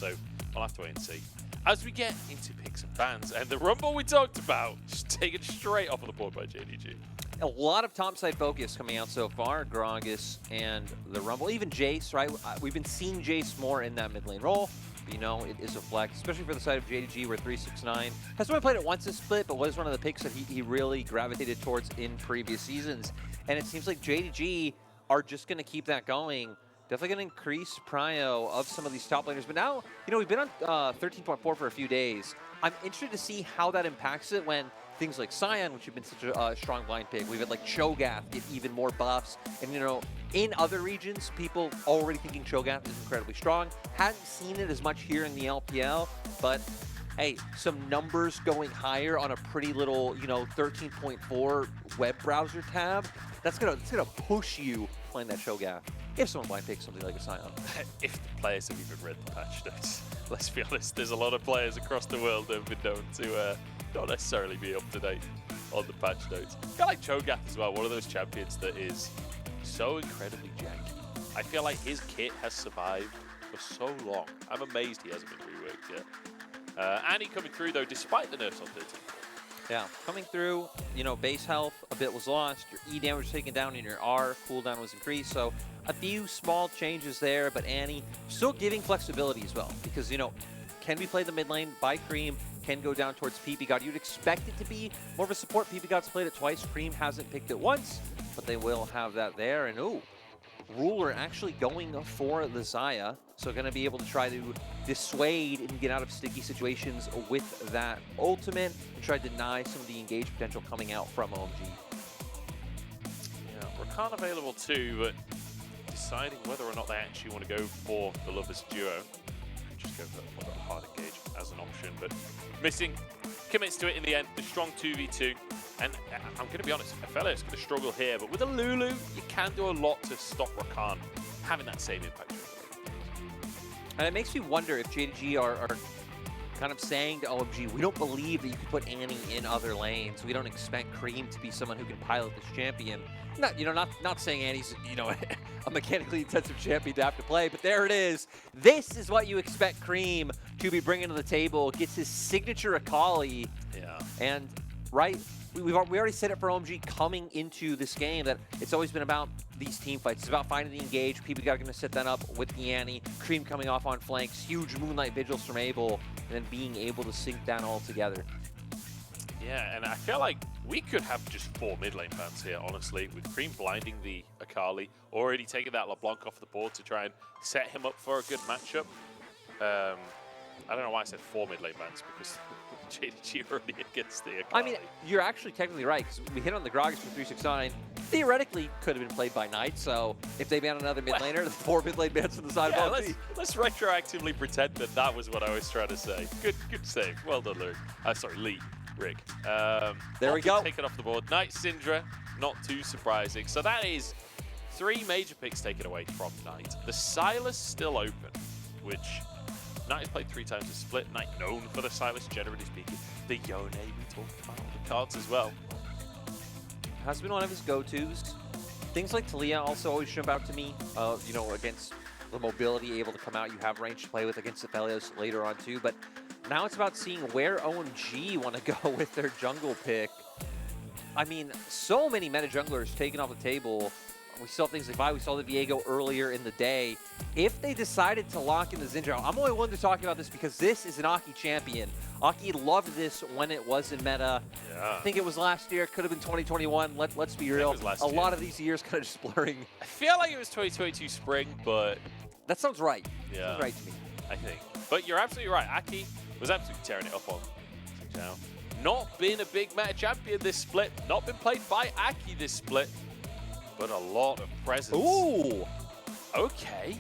So I'll have to wait and see. As we get into picks and bans, and the Rumble we talked about, just taken straight off of the board by JDG. A lot of topside focus coming out so far. Gragas and the Rumble, even Jace, right? We've been seeing Jace more in that mid lane role. But, you know, it is a flex, especially for the side of JDG, where 369 has only played it once this split, but was one of the picks that he really gravitated towards in previous seasons. And it seems like JDG are just going to keep that going. Definitely going to increase prio of some of these top laners. But now, you know, we've been on 13.4 for a few days. I'm interested to see how that impacts it when things like Sion, which have been such a strong blind pick. We've had like Cho'Gath get even more buffs. And, you know, in other regions, people already thinking Cho'Gath is incredibly strong. Hadn't seen it as much here in the LPL, but hey, some numbers going higher on a pretty little, you know, 13.4 web browser tab. That's gonna push you playing that Cho'Gath. If someone blind picks something like a Sion. If the players have even read the patch notes. Let's be honest, there's a lot of players across the world that have been known to not necessarily be up to date on the patch notes. Kind of like Cho'Gath as well, one of those champions that is so incredibly janky. I feel like his kit has survived for so long. I'm amazed he hasn't been reworked yet. Annie coming through though, despite the nerfs on 13. Yeah, coming through, you know, base health, a bit was lost, your E damage was taken down, and your R cooldown was increased, so a few small changes there, but Annie still giving flexibility as well, because, you know, can we play the mid lane by Cream, can go down towards PP God. You'd expect it to be more of a support. PP God's played it twice, Cream hasn't picked it once, but they will have that there, and ooh, Ruler actually going for the Xayah, so going to be able to try to dissuade and get out of sticky situations with that ultimate and try to deny some of the engage potential coming out from OMG. Yeah, Rakan available too, but deciding whether or not they actually want to go for the Lovers duo. Just go for a hard engage as an option, but missing commits to it in the end. The strong 2v2. And I'm going to be honest, I feel like it's going to struggle here, but with a Lulu, you can do a lot to stop Rakan having that same impact. And it makes me wonder if JDG are kind of saying to OMG, we don't believe that you could put Annie in other lanes. We don't expect Cream to be someone who can pilot this champion. Not saying Annie's, you know, a mechanically intensive champion to have to play, but there it is. This is what you expect Cream to be bringing to the table. Gets his signature Akali. Yeah. And, right, we already said it for OMG coming into this game that it's always been about these team fights. It's about finding the engage. People got going to set that up with the Annie. Cream coming off on flanks. Huge Moonlight Vigils from Abel. And then being able to sync down all together. Yeah, and I feel like we could have just 4 mid lane bans here, honestly, with Cream blinding the Akali, already taking that LeBlanc off the board to try and set him up for a good matchup. I don't know why I said 4 mid lane bans, because JDG already against the Akali. I mean, you're actually technically right, because we hit on the Gragas for 369. Theoretically, could have been played by Knight, so if they ban another mid laner, the 4 mid lane bans on the side of OMG. Let's retroactively pretend that that was what I was trying to say. Good save. Well done, Luke. Sorry, Lee. Rick. There we go. Taken off the board. Knight Syndra, not too surprising. So that is 3 major picks taken away from Knight. The Sylas still open, which Knight has played 3 times a split. Knight known for the Sylas, generally speaking. The Yone we talked about on the cards as well. Has been one of his go-tos. Things like Talia also always jump out to me, you know, against the mobility, able to come out. You have range to play with against Aphelios later on too, but now it's about seeing where OMG want to go with their jungle pick. I mean, so many meta junglers taken off the table. We saw things like Vi, we saw the Viego earlier in the day. If they decided to lock in the Zinja, I'm only one to talk about this because this is an Aki champion. Aki loved this when it was in meta. Yeah. I think it was last year, could have been 2021. Let's be real. A lot of these years kind of just blurring. I feel like it was 2022 spring, but that sounds right. Yeah. Sounds right to me. I think. But you're absolutely right. Aki was absolutely tearing it up on now. Not been a big meta champion this split. Not been played by Aki this split. But a lot of presence. Ooh! Okay.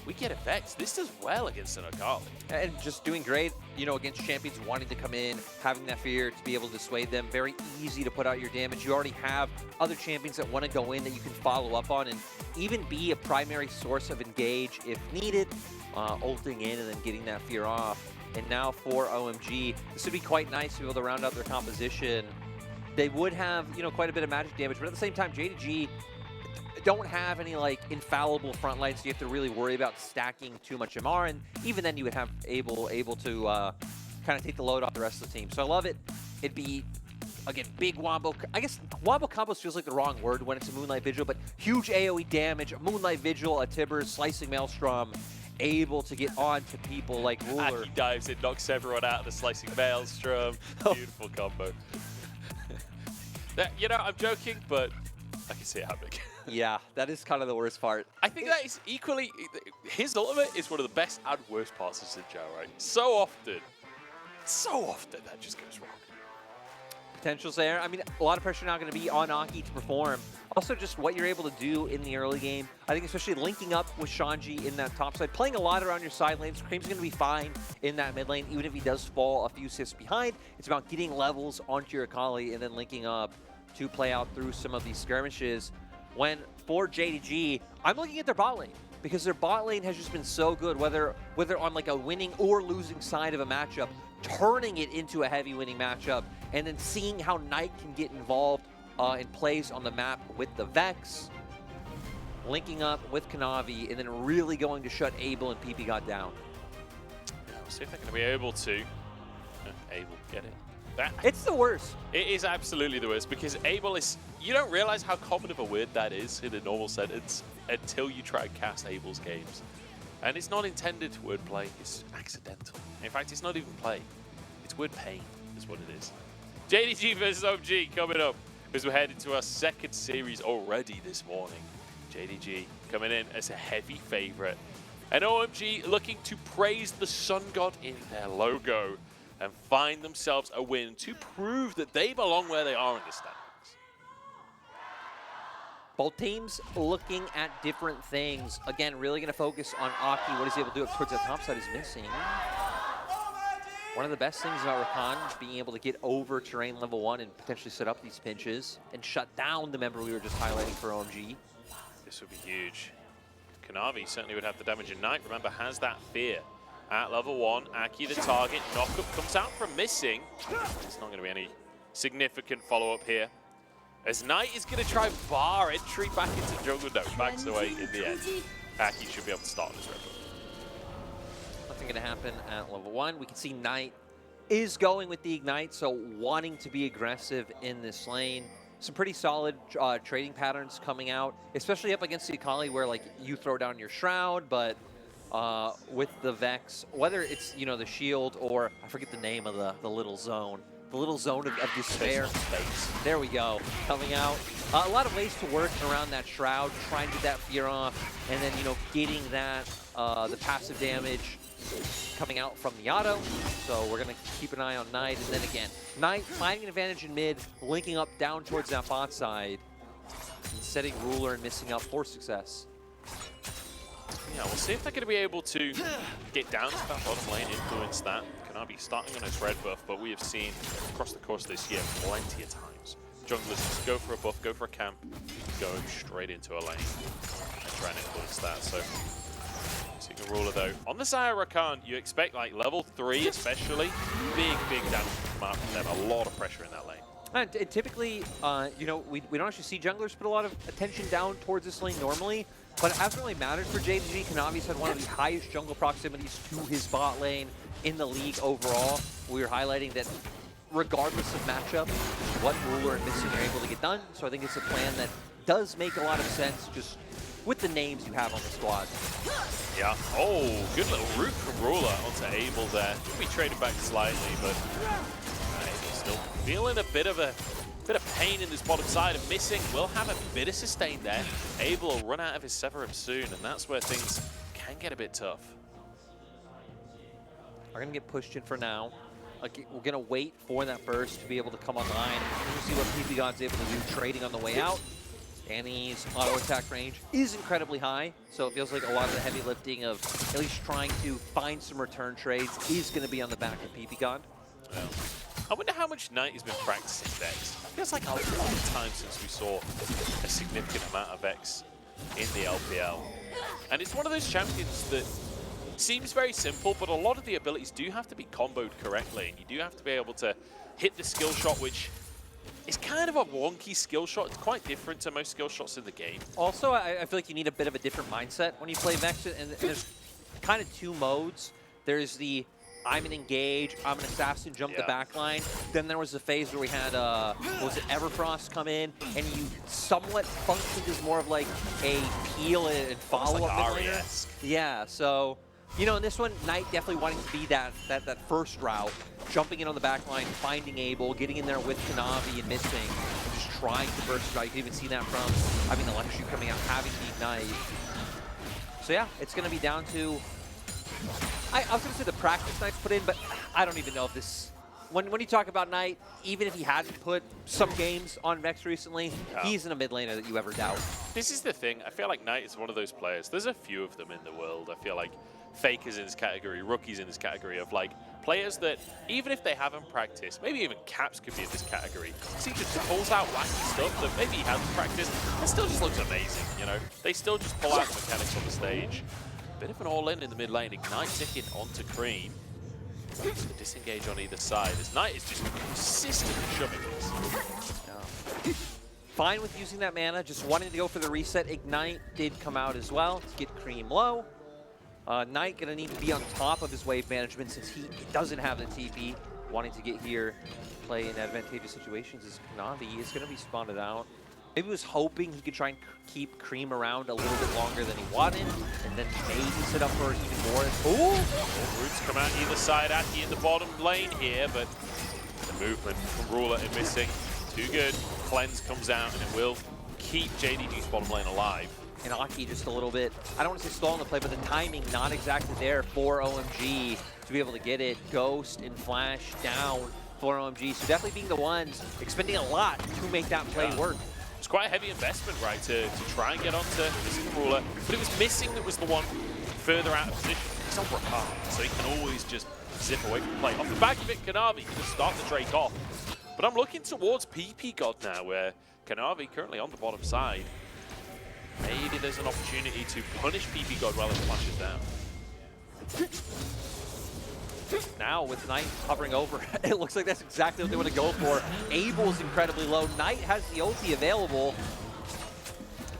We get a Vex. This does well against an Akali. And just doing great, you know, against champions wanting to come in, having that fear to be able to dissuade them. Very easy to put out your damage. You already have other champions that want to go in that you can follow up on and even be a primary source of engage if needed. Ulting in and then getting that fear off. And now for OMG, this would be quite nice to be able to round out their composition. They would have, you know, quite a bit of magic damage, but at the same time, JDG, don't have any like infallible front lines, so you have to really worry about stacking too much MR, and even then you would have able to kind of take the load off the rest of the team. So I love it. It'd be, again, big wombo. I guess wombo combos feels like the wrong word when it's a Moonlight Vigil, but huge AoE damage, a Moonlight Vigil, a Tibbers, Slicing Maelstrom, able to get on to people like Ruler. Aki dives in, knocks everyone out of the Slicing Maelstrom. Beautiful combo. You know, I'm joking, but I can see it happening. Yeah, that is kind of the worst part. I think that is equally, his ultimate is one of the best and worst parts of Xin Zhao, right? So often that just goes wrong. Potential's there. I mean, a lot of pressure now going to be on Aki to perform. Also, just what you're able to do in the early game. I think especially linking up with Shanji in that top side, playing a lot around your side lanes. Cream's going to be fine in that mid lane, even if he does fall a few assists behind. It's about getting levels onto your Akali and then linking up to play out through some of these skirmishes. When for JDG, I'm looking at their bot lane because their bot lane has just been so good, whether on like a winning or losing side of a matchup, turning it into a heavy winning matchup, and then seeing how Knight can get involved in plays on the map with the Vex, linking up with Kanavi, and then really going to shut Abel and PP God down. Yeah, we'll see if they're going to be able to. Abel, get it? It's the worst. It is absolutely the worst because Abel is, you don't realize how common of a word that is in a normal sentence until you try and cast Abel's games. And it's not intended to wordplay, it's accidental. In fact, it's not even play. It's word pain is what it is. JDG versus OMG coming up as we're headed to our second series already this morning. JDG coming in as a heavy favorite. And OMG looking to praise the sun god in their logo and find themselves a win to prove that they belong where they are in the standings. Both teams looking at different things. Again, really going to focus on Aki. What he's able to do up towards the top side is missing. One of the best things about Rakan is being able to get over terrain level 1 and potentially set up these pinches and shut down the member we were just highlighting for OMG. This would be huge. Kanavi certainly would have the damage in Knight. Remember, has that fear. At level 1, Aki the target. Knockup comes out from missing. There's not going to be any significant follow-up here. As Knight is going to try bar entry back into jungle. No, backs away in the end. Aki should be able to start this ripple. Nothing going to happen at level 1. We can see Knight is going with the Ignite, so wanting to be aggressive in this lane. Some pretty solid trading patterns coming out, especially up against the Akali where like you throw down your Shroud, but with the Vex, whether it's, you know, the shield or I forget the name of the little zone. The little zone of despair. There we go. Coming out. A lot of ways to work around that Shroud, trying to get that fear off, and then, you know, getting that, the passive damage coming out from the auto. So we're going to keep an eye on Knight. And then again, Knight finding an advantage in mid, linking up down towards that bot side, and setting Ruler and missing up for success. Yeah, we'll see if they're going to be able to get down to that bottom lane, influence that. Kanavi starting on his red buff, but we have seen across the course of this year plenty of times junglers just go for a buff, go for a camp, going straight into a lane and trying to influence that. So, seeing a Ruler though. On the side of Rakan, you expect like level 3 especially, big damage to come out from them. A lot of pressure in that lane. And typically, you know, we don't actually see junglers put a lot of attention down towards this lane normally, but it hasn't really mattered for JDG. Kanavi's had one of the highest jungle proximities to his bot lane in the league overall. We were highlighting that regardless of matchup, what Ruler and Missing are able to get done. So I think it's a plan that does make a lot of sense just with the names you have on the squad. Yeah. Oh, good little root from Ruler onto Abel there. Could be traded back slightly, but Abel's still feeling a bit of pain in this bottom side, and Missing will have a bit of sustain there. Abel will run out of his Severum soon, and that's where things can get a bit tough. Are going to get pushed in for now. We're going to wait for that burst to be able to come online. We'll see what PP God's able to do trading on the way out. Annie's auto attack range is incredibly high, so it feels like a lot of the heavy lifting of at least trying to find some return trades is going to be on the back of PP God. Yeah. I wonder how much Knight has been practicing Vex. It feels like a long time since we saw a significant amount of Vex in the LPL. And it's one of those champions that seems very simple, but a lot of the abilities do have to be comboed correctly, and you do have to be able to hit the skill shot, which It's kind of a wonky skill shot. It's quite different to most skill shots in the game. Also, I feel like you need a bit of a different mindset when you play Vex, and there's kind of two modes. There's the I'm an engage, I'm an assassin, jump the back line. Then there was a phase where we had, what was it, Everfrost come in, and you somewhat functioned as more of like a peel and follow-up mid laner. Yeah, so, you know, in this one, Knight definitely wanting to be that first route, jumping in on the back line, finding Abel, getting in there with Kanavi and missing, and just trying to burst it out. You can even see that from having the Electro coming out, having the Ignite. So yeah, it's going to be down to... I was going to say the practice Knight's put in, but I don't even know if this... When you talk about Knight, even if he hadn't put some games on Vex recently, he's in a mid laner that you ever doubt. This is the thing. I feel like Knight is one of those players. There's a few of them in the world. I feel like Faker's in this category, Rookie's in this category of like players that even if they haven't practiced, maybe even Caps could be in this category. So he just pulls out wacky stuff that maybe he hasn't practiced. It still just looks amazing, you know? They still just pull out the mechanics on the stage. Bit of an all-in in the mid lane. Ignite ticking onto Cream. The disengage on either side. This Knight is just consistently shoving this. Fine with using that mana, just wanting to go for the reset. Ignite did come out as well to get Cream low. Knight gonna need to be on top of his wave management since he doesn't have the TP. Wanting to get here, play in advantageous situations as Kanavi is gonna be spotted out. Maybe he was hoping he could try and keep Cream around a little bit longer than he wanted, and then maybe set up for even more. Ooh! Roots come out either side, Aki in the bottom lane here, but the movement from Ruler and missing. Too good. Cleanse comes out, and it will keep JDG's bottom lane alive. And Aki just a little bit, I don't want to say stall in the play, but the timing not exactly there for OMG to be able to get it. Ghost and Flash down for OMG. So definitely being the ones expending a lot to make that play work. It's quite a heavy investment, right, to try and get onto this Ruler, but it was missing that was the one further out of position. He's on Rakar, so he can always just zip away from the play. Off the back of it, Kanavi can just start the Drake off. But I'm looking towards PP God now, where Kanavi currently on the bottom side. Maybe there's an opportunity to punish PP God while it flashes down. Now with Knight hovering over, it looks like that's exactly what they want to go for. Abel's incredibly low. Knight has the ulti available.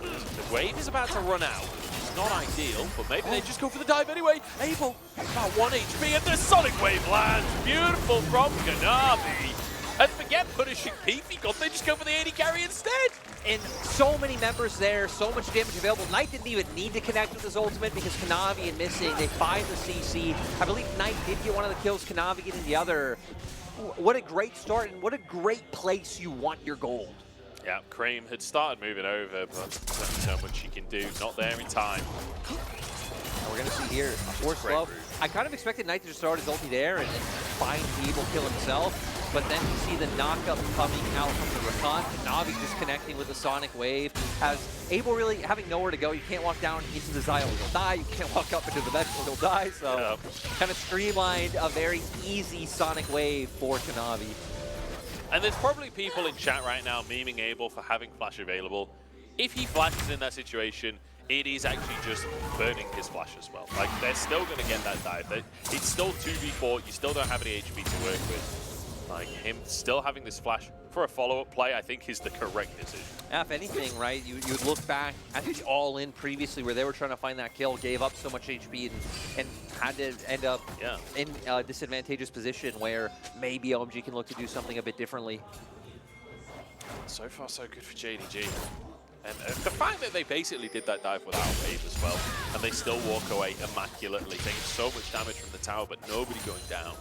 The wave is about to run out. It's not ideal, but maybe they just go for the dive anyway. Abel, about 1 HP, and the Sonic Wave lands. Beautiful from Kanavi. And forget punishing PP God, they just go for the AD carry instead. And so many members there, so much damage available. Knight didn't even need to connect with his ultimate because Kanavi and missing, they find the CC. I believe Knight did get one of the kills, Kanavi getting the other. What a great start and what a great place you want your gold. Yeah, Cream had started moving over, but there's so much she can do. Not there in time. And we're going to see here, force slow. I kind of expected Knight to just start his ulti there and find the Abel kill himself. But then you see the knockup coming out from the Rakan. Kanavi just connecting with the Sonic Wave. Has Abel really having nowhere to go. You can't walk down into the Xylo, he'll die. You can't walk up into the Vex, he'll die. So kind of streamlined a very easy Sonic Wave for Kanavi. And there's probably people in chat right now memeing Abel for having Flash available. If he flashes in that situation, it is actually just burning his Flash as well. Like, they're still going to get that dive. It's still 2v4. You still don't have any HP to work with. Like, him still having this Flash for a follow-up play, I think, is the correct decision. Yeah, if anything, right, you would look back at the all-in previously where they were trying to find that kill, gave up so much HP and had to end up in a disadvantageous position where maybe OMG can look to do something a bit differently. So far, so good for JDG. And the fact that they basically did that dive without wave as well, and they still walk away immaculately, taking so much damage from the tower, but nobody going down.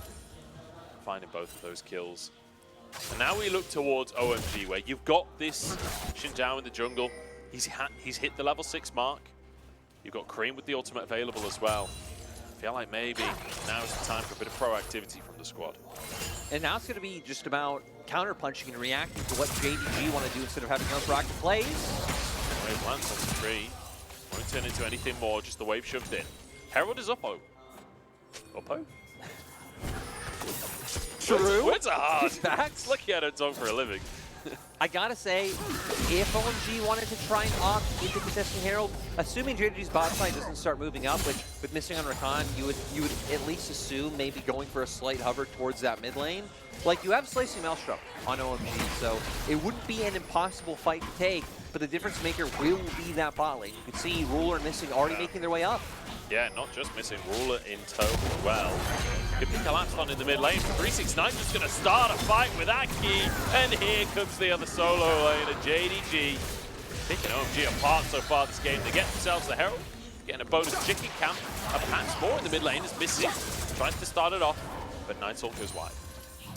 Finding both of those kills. And now we look towards OMG, where you've got this Xinjiao in the jungle. He's hit the level 6 mark. You've got Cream with the ultimate available as well. I feel like maybe now is the time for a bit of proactivity from the squad. And now it's going to be just about counter-punching and reacting to what JDG want to do instead of having unproactive plays. Wave lands on the tree. Won't turn into anything more, just the wave shoved in. Herald is Uppo. Uppo? True. Words are hard. Lucky I don't talk for a living. I gotta say, if OMG wanted to try and opt into contesting Herald, assuming JDG's bot side doesn't start moving up, which with missing on Rakan, you would at least assume maybe going for a slight hover towards that mid lane. Like, you have Slicing Maelstrom on OMG, so it wouldn't be an impossible fight to take, but the difference maker will be that bot lane. You can see Ruler and Missing already making their way up. Yeah, not just Missing, Ruler in tow as well. Could be collapsed on in the mid lane. 369 just going to start a fight with Aki, and here comes the other solo lane of JDG. Picking OMG apart so far this game. They get themselves the Herald, getting a bonus chicken camp. A Pants more in the mid lane is Missing, tries to start it off, but Nightsoul goes wide.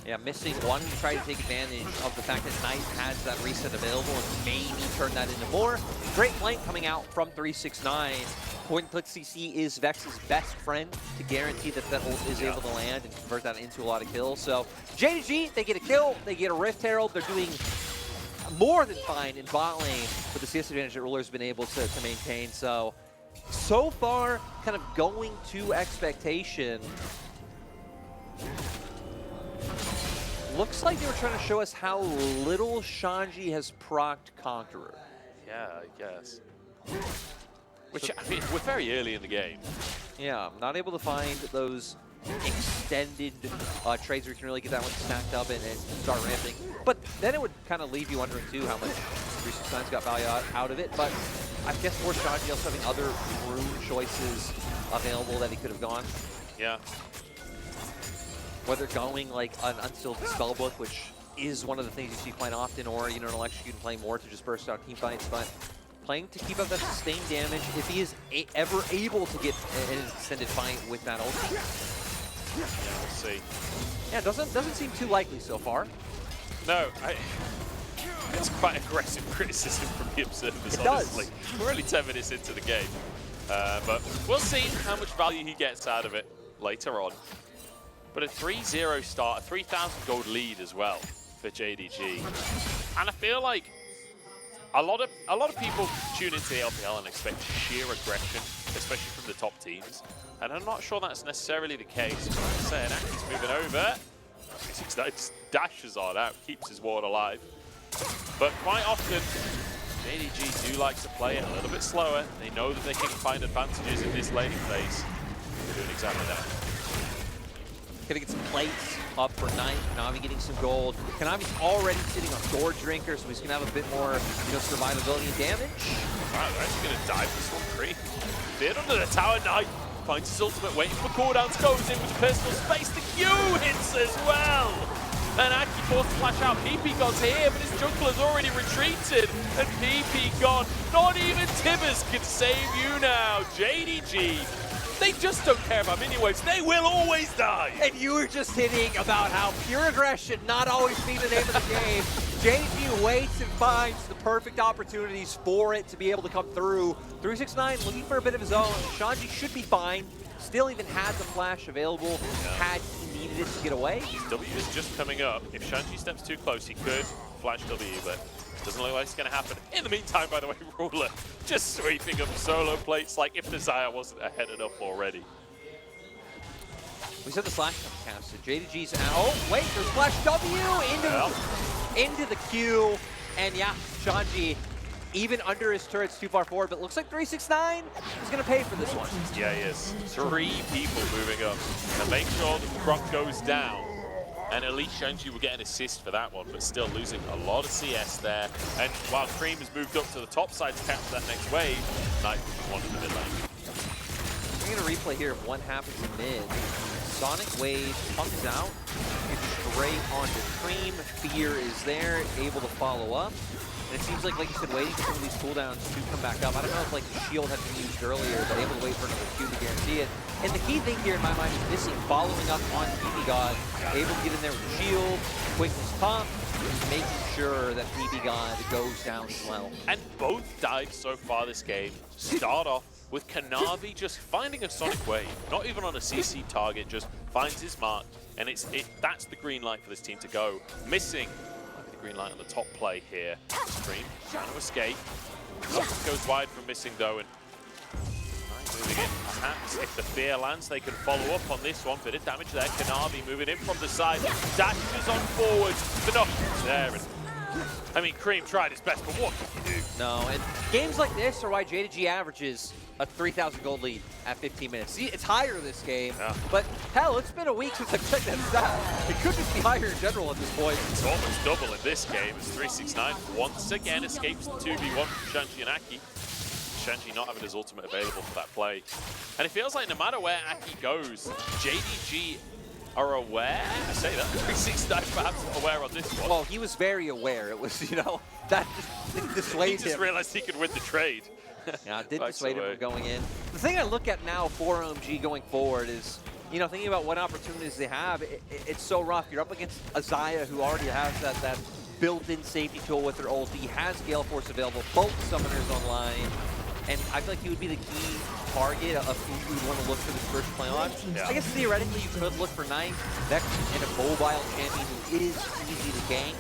Yeah, Missing one to try to take advantage of the fact that Knight has that reset available and maybe turn that into more. Great flank coming out from 369. Point-and-click CC is Vex's best friend to guarantee that that ult is able to land and convert that into a lot of kills. So JDG, they get a kill, they get a Rift Herald. They're doing more than fine in bot lane with the CS advantage that Ruler's been able to maintain. So far, kind of going to expectation. Looks like they were trying to show us how little Shanji has procced Conqueror. Yeah, I guess. Which, I mean, we're very early in the game. Yeah, I'm not able to find those extended trades where you can really get that one stacked up and start ramping. But then it would kind of leave you wondering, too, how much 369's got value out of it. But I guess for Shanji also having other rune choices available that he could have gone. Yeah. Whether going like an Unsealed Spellbook, which is one of the things you see quite often, or, you know, an Electrocute and playing more to just burst out team fights, but playing to keep up that sustained damage if he is ever able to get an extended fight with that ulti. Yeah, we'll see. Yeah, doesn't seem too likely so far. No, it's quite aggressive criticism from the observers, it honestly. Does. We're only 10 minutes into the game. But we'll see how much value he gets out of it later on. But a 3-0 start, a 3,000 gold lead as well for JDG. And I feel like a lot of people tune into the LPL and expect sheer aggression, especially from the top teams. And I'm not sure that's necessarily the case. Like I said, Aki's moving over. 369 dashes on out, keeps his ward alive. But quite often, JDG do like to play it a little bit slower. They know that they can find advantages in this laning phase. They're doing exactly that. Gonna get some plates up for Knight. Kanavi getting some gold. Kanavi's already sitting on Door Drinker, so he's gonna have a bit more, you know, survivability and damage. Wow, they're actually gonna dive this one free. Bit under the tower. Knight finds his ultimate, waiting for cooldowns, goes in with personal space. The Q hits as well. And Aki forced to flash out. PP God's here, but his jungler's already retreated. And PP God, not even Tibbers can save you now. JDG. They just don't care about minion waves. They will always die. And you were just hitting about how pure aggression not always be the name of the game. JDG waits and finds the perfect opportunities for it to be able to come through. 369 looking for a bit of his own. Shanji should be fine. Still even had the flash available, had he needed it to get away. His W is just coming up. If Shanji steps too close, he could flash W, but doesn't look like it's going to happen. In the meantime, by the way, Ruler just sweeping up solo plates like if Desire wasn't ahead enough already. We said the slash casted. JDG's out. Oh, wait, there's flash W into the Q. And yeah, Shanji, even under his turret's too far forward, but looks like 369 is going to pay for this one. Yeah, he is. 3 people moving up to make sure the Croc goes down. And at least Shanji will get an assist for that one, but still losing a lot of CS there. And while Cream has moved up to the top side to capture that next wave, Knight one in the mid lane. We're going to replay here of what happens in mid. Sonic Wave comes out, gets straight onto Cream. Fear is there, able to follow up. And it seems like you said, waiting for some of these cooldowns to come back up. I don't know if like the shield had been used earlier, but able to wait for another Q to guarantee it. And the key thing here in my mind is Missing, following up on PP God, able to get in there with the shield, quickness pop, just making sure that PP God goes down as well. And both dives so far this game start off with Kanavi just finding a Sonic Wave, not even on a CC target, just finds his mark, and that's the green light for this team to go. Missing green light on the top play here. Stream trying to escape. Goes wide from Missing though, and moving in. Perhaps if the fear lands, they can follow up on this one. Bit of damage there. Kanavi moving in from the side. Dashes on forward. The knock there, and I mean, Cream tried his best, but what can you do? No, and games like this are why JDG averages a 3,000 gold lead at 15 minutes. See, it's higher this game, but hell, it's been a week since I've checked that stat. It could just be higher in general at this point. It's almost double in this game as 369 once again escapes the 2v1 from Shanji and Aki. Shanji not having his ultimate available for that play. And it feels like no matter where Aki goes, JDG are aware. I say that. 369 perhaps aware on this one. Well, he was very aware. It was, you know, that just dissuaded him. He just realized he could win the trade. Yeah, it did dissuade him from going in. The thing I look at now for OMG going forward is, you know, thinking about what opportunities they have, it's so rough. You're up against Azaya, who already has that built-in safety tool with her ulti. He has Gale Force available, both summoners online. And I feel like he would be the key target of who you would want to look for this first playoff. I guess theoretically you could look for Knight, Vex, and a mobile champion who is easy to gank.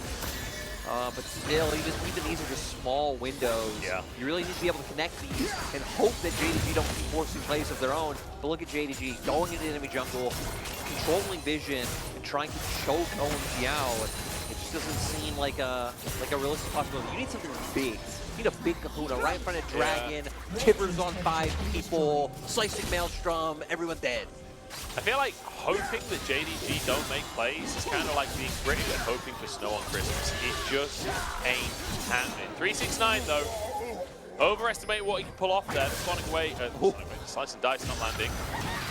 But still, even these are just small windows. You really need to be able to connect these and hope that JDG don't keep forcing plays of their own. But look at JDG going into the enemy jungle, controlling vision, and trying to choke OMG out. It just doesn't seem like a realistic possibility. You need something big. You need a big kahuna right in front of Dragon, Tibbers on 5 people, slicing Maelstrom, everyone dead. I feel like hoping that JDG don't make plays is kind of like being British and hoping for snow on Christmas. It just ain't happening. 369 though, overestimate what he can pull off there. Sonic away, slice and dice not landing.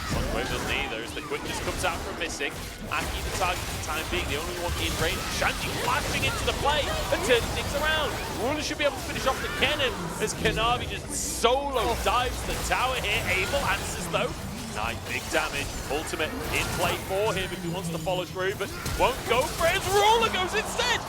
Sonic wave doesn't either as the quickness comes out from missing. Aki the target for the time being, the only one in range. Shanji flashing into the play and turning things around. Ruler should be able to finish off the cannon as Kanavi just solo dives the tower here. Abel answers though. Nice, big damage. Ultimate in play for him if he wants to follow through, but won't go for it. Ruler goes instead.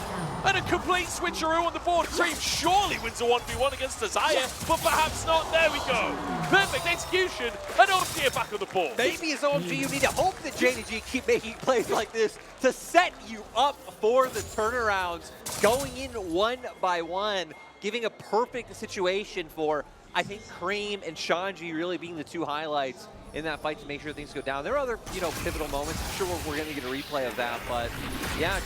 And a complete switcheroo on the board. Cream surely wins a 1v1 against Azaya, but perhaps not. There we go. Perfect execution, and OMG are back on the board. Maybe as OMG, you need to hope that JDG keep making plays like this to set you up for the turnarounds, going in one by one, giving a perfect situation for, I think, Cream and Shanji really being the two highlights in that fight to make sure things go down. There are other, you know, pivotal moments. I'm sure we're going to get a replay of that, but yeah,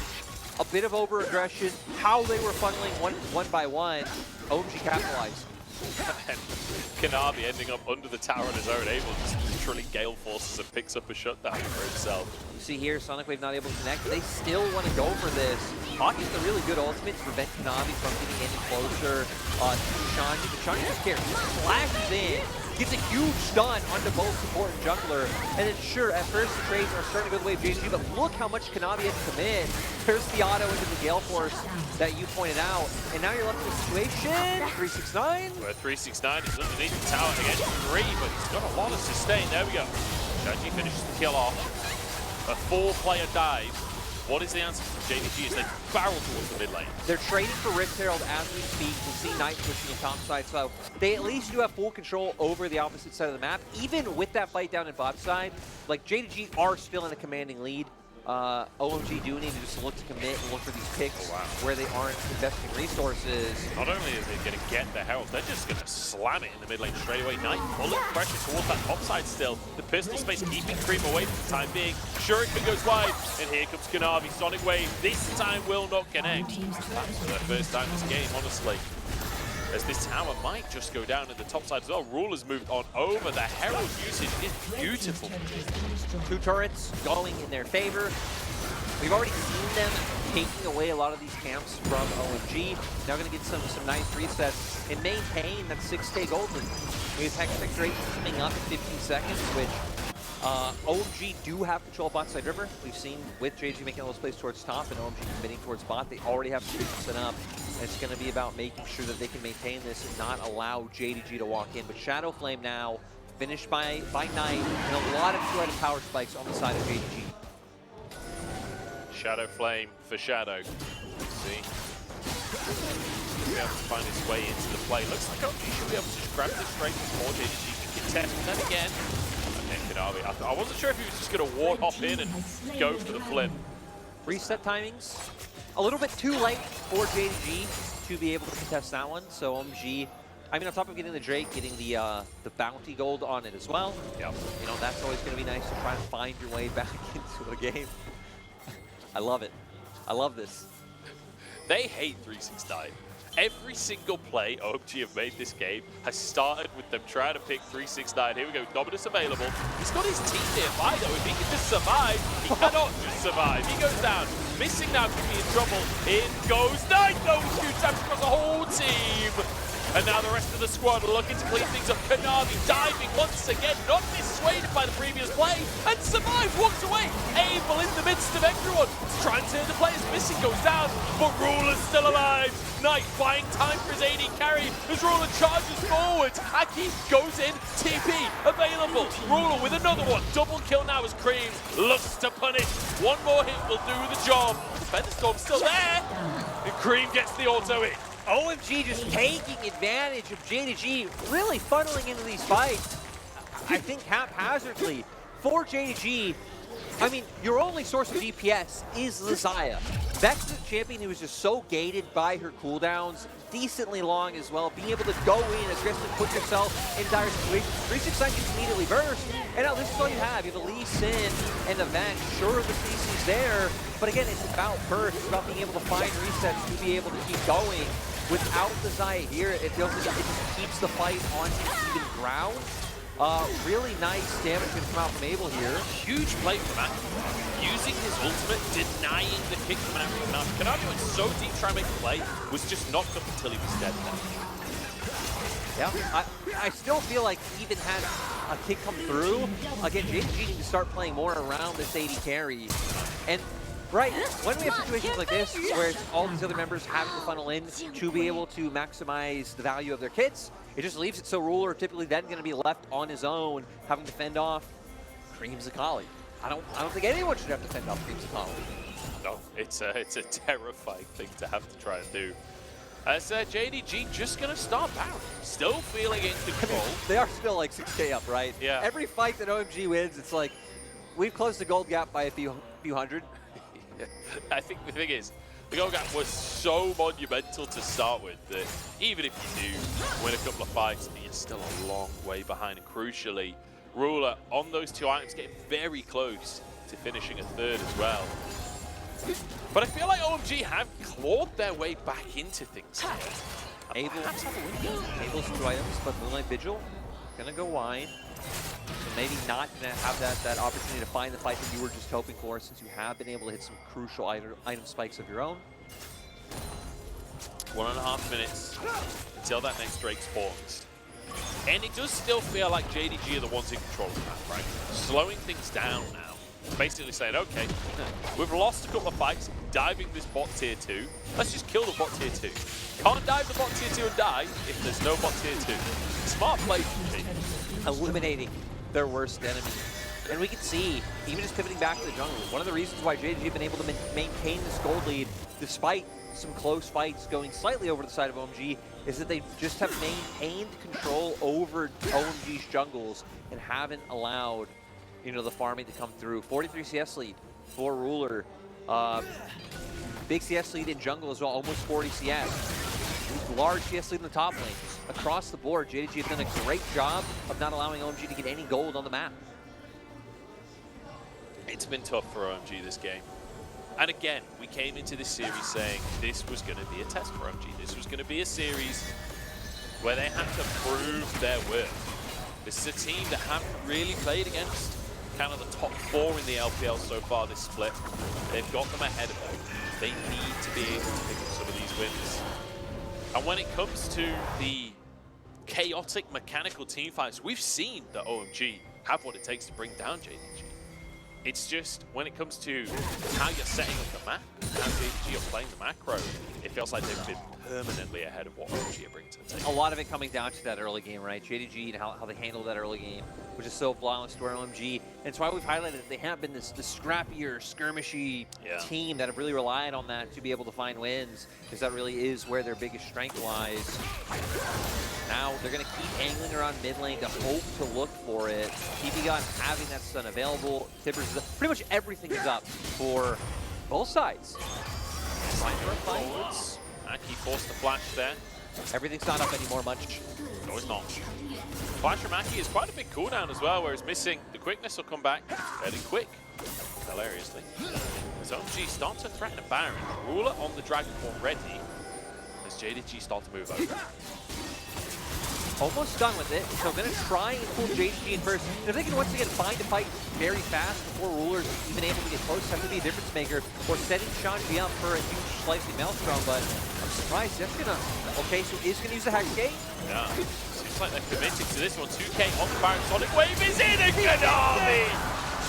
a bit of over-aggression, how they were funneling one by one, OMG capitalized. And Kanavi ending up under the tower on his own, able to just literally Gale Forces and picks up a shutdown for himself. You see here, Sonic Wave not able to connect. They still want to go for this. Aki's a really good ultimate to prevent Kanavi from getting any closer to Shanji. But Shanji just cares. He splashes in, gets a huge stun onto both support and jungler. And then sure, at first the trades are starting to go the way of JDG, but look how much Kanavi has to commit. There's the auto into the Gale Force that you pointed out. And now you're left in a situation, 369. Where 369 is underneath the tower against 3, but he's got a lot of sustain. There we go. Shanji finishes the kill off. A 4-player dive. What is the answer from JDG as they barrel towards the mid lane? They're trading for Rift Herald as we speak. We see Knight pushing the top side, so they at least do have full control over the opposite side of the map. Even with that fight down in bot side, like JDG are still in a commanding lead. OMG do need to just look to commit and look for these picks where they aren't investing resources. Not only is it going to get the Herald, they're just going to slam it in the mid lane straight away. Knight pulling pressure towards that top side still. The pistol space keeping Cream away for the time being. Shuriken goes wide, and here comes Kanavi. Sonic Wave this time will not connect. That's for the first time this game, honestly. As this tower might just go down in the top side as well. Ruler's moved on over. The Herald usage is beautiful. 2 turrets going in their favor. We've already seen them taking away a lot of these camps from OMG. Now going to get some nice resets and maintain that 6K gold lead. With Hex rate coming up in 15 seconds, which OMG do have control of bot side river. We've seen with JDG making those plays towards top and OMG committing towards bot. They already have set up. And it's going to be about making sure that they can maintain this and not allow JDG to walk in. But Shadow Flame now finished by Knight, and a lot of 2-item power spikes on the side of JDG. Shadow Flame for Shadow. Let's see. Should be able to find his way into the play. Looks like OMG should be able to just grab this straight before JDG can contest. And then again, I wasn't sure if he was just going to ward hop in and go for the flip. Reset timings. A little bit too late for JDG to be able to contest that one. So OMG, I mean, on top of getting the Drake, getting the bounty gold on it as well. Yep. You know, that's always going to be nice to try and find your way back into a game. I love it. I love this. They hate 369. Every single play OMG have made this game has started with them trying to pick 369. Here we go, Dominus available. He's got his team nearby though. If he can just survive, he cannot just survive. He goes down. Missing now could be in trouble. In goes Knight. Those two taps across the whole team. And now the rest of the squad looking to clean things up. Kanavi diving once again, not dissuaded by the previous play, and survives, walks away. Able in the midst of everyone to try and turn the players. Missing goes down, but Ruler's still alive. Knight buying time for his AD carry as Ruler charges forward. Aki goes in, TP available. Ruler with another one. Double kill now as Cream looks to punish. One more hit will do the job. Featherstorm's still there, and Cream gets the auto hit. OMG just taking advantage of JDG, really funneling into these fights. I think haphazardly for JDG. I mean, your only source of DPS is Zaya. Vex is a champion who was just so gated by her cooldowns, decently long as well. Being able to go in, aggressively put yourself in dire situations. 369 gets immediately burst, and now this is all you have. You have a Lee Sin and the Vent. Sure, the CC's there, but again, it's about burst. It's about being able to find resets to be able to keep going. Without the Zaya here, it feels like it just keeps the fight on even ground. Really nice damage going to come out from Abel here. Huge play from Aki. Using his ultimate, denying the kick coming out from Kanavi. Kanavi went so deep trying to make a play, was just knocked up until he was dead now. Yeah, I still feel like even had a kick come through, again, JDG needs to start playing more around this AD carry. And right, when we have situations like this, where it's all these other members having to funnel in to be able to maximize the value of their kits, it just leaves it so Ruler typically then going to be left on his own, having to fend off Cream Zakali. I don't think anyone should have to fend off Cream Zakali. No, it's a terrifying thing to have to try and do. As JDG just going to start out, still feeling in control. They are still like 6K up, right? Yeah. Every fight that OMG wins, it's like, we've closed the gold gap by a few hundred. I think the thing is, the goal gap was so monumental to start with that even if you do win a couple of fights, you're still a long way behind. And crucially, Ruler on those two items getting very close to finishing a third as well. But I feel like OMG have clawed their way back into things. Abel's two items, but Moonlight Vigil gonna go wide. So maybe not going to have that opportunity to find the fight that you were just hoping for, since you have been able to hit some crucial item spikes of your own. 1.5 minutes until that next Drake spawns. And it does still feel like JDG are the ones in control of the map, right? Slowing things down now. Basically saying, okay, we've lost a couple of fights, diving this bot tier 2. Let's just kill the bot tier 2. Can't dive the bot tier 2 and die if there's no bot tier 2. Smart play from me. Eliminating their worst enemy. And we can see, even just pivoting back to the jungle, one of the reasons why JDG have been able to maintain this gold lead, despite some close fights going slightly over the side of OMG, is that they just have maintained control over OMG's jungles and haven't allowed, you know, the farming to come through. 43 CS lead for Ruler. Big CS lead in jungle as well, almost 40 CS. Large CS lead in the top lane. Across the board, JDG have done a great job of not allowing OMG to get any gold on the map. It's been tough for OMG this game. And again, we came into this series saying this was going to be a test for OMG. This was going to be a series where they had to prove their worth. This is a team that haven't really played against kind of the top 4 in the LPL so far this split. They've got them ahead of them. They need to be able to pick up some of these wins. And when it comes to the chaotic mechanical team fights, we've seen that OMG have what it takes to bring down JDG. It's just when it comes to how you're setting up the map, how JDG are playing the macro, it feels like they've been permanently ahead of what OMG are bringing to the table. A lot of it coming down to that early game, right? JDG and how they handled that early game, which is so flawless to OMG. And it's why we've highlighted that they have been this scrappier, skirmishy team that have really relied on that to be able to find wins, because that really is where their biggest strength lies. Now they're going to keep angling around mid lane to hope to look for it. TP Gun having that stun available. Tippers is up. Pretty much everything is up for both sides. Trying for a fight. Aki forced the flash there. Everything's not up anymore much. No, it's not. Flash from Aki is quite a big cooldown as well, whereas missing the quickness will come back fairly quick. hilariously. As OMG start to threaten a Baron. Ruler on the Dragon already. As JDG start to move over. Almost done with it, so going to try and pull JDG in first. And if they can once again find a fight very fast before Ruler's even able to get close, that could be a difference maker. Or setting Shanji up for a huge slicey Maelstrom, but I'm surprised that's going to... Okay, so is going to use the Hex Gate. Yeah, seems like they're committed to this one. 2K on the Baron, Sonic Wave is in, and Kanavi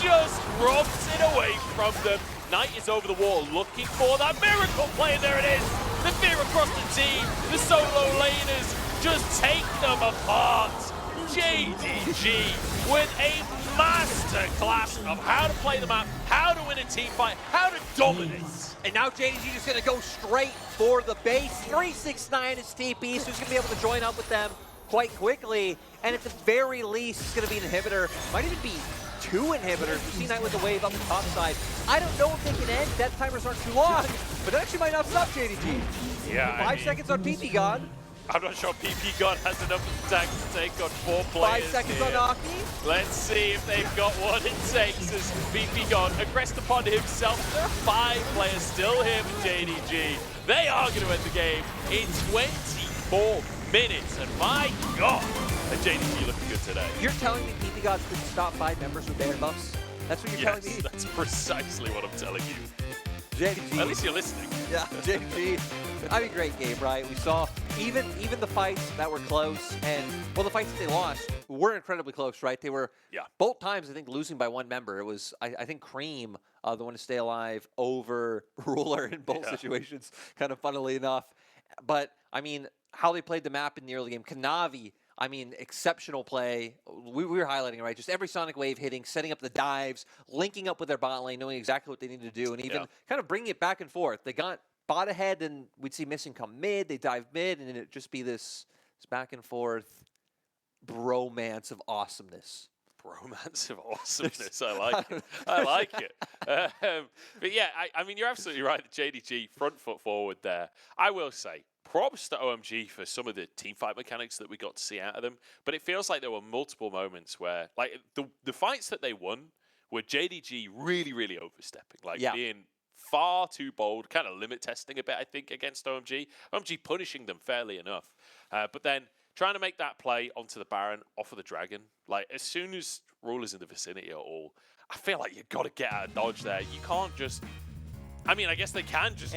just robs it away from them. Knight is over the wall looking for that miracle play, and there it is. The fear across the team, the solo laners just take them apart. JDG with a masterclass of how to play the map, how to win a team fight, how to dominate. And now JDG is going to go straight for the base. 369 is TP, so he's going to be able to join up with them quite quickly. And at the very least, it's going to be an inhibitor. Might even be 2 inhibitors. We see Knight with the wave up the top side. I don't know if they can end. Death timers aren't too long, but that actually might not stop JDG. Yeah, 5 seconds on PP God. I'm not sure PP God has enough attack to take on 4 players 5 seconds here. on Aki. Let's see if they've got what it takes as PP God aggressed upon himself. There are 5 players still here for JDG. They are going to end the game in 24 minutes. And my God, JDG looking good today. You're telling me PP God couldn't stop 5 members with Baron buffs? That's what you're telling me? That's precisely what I'm telling you. JDG. At least you're listening. Yeah, JDG. I mean, great game, right? We saw even the fights that were close, and well, the fights that they lost were incredibly close, right? They were both times, I think, losing by 1 member. It was, I think, Cream, the one to stay alive over Ruler in both situations, kind of funnily enough. But I mean, how they played the map in the early game, Kanavi. I mean, exceptional play. We were highlighting it, right? Just every Sonic Wave hitting, setting up the dives, linking up with their bot lane, knowing exactly what they need to do, and even kind of bringing it back and forth. They got bot ahead, and we'd see Missing come mid. They dive mid, and it'd just be this back and forth bromance of awesomeness. Bromance of awesomeness. I like it. I like it. But yeah, I mean, you're absolutely right. The JDG front foot forward there. I will say, props to OMG for some of the team fight mechanics that we got to see out of them. But it feels like there were multiple moments where, like, the fights that they won were JDG really, really overstepping. Like, being far too bold, kind of limit testing a bit, I think, against OMG. OMG punishing them fairly enough. But then trying to make that play onto the Baron, off of the Dragon. Like, as soon as Ruler's in the vicinity at all, I feel like you've got to get out of dodge there. You can't just... I mean, I guess they can just...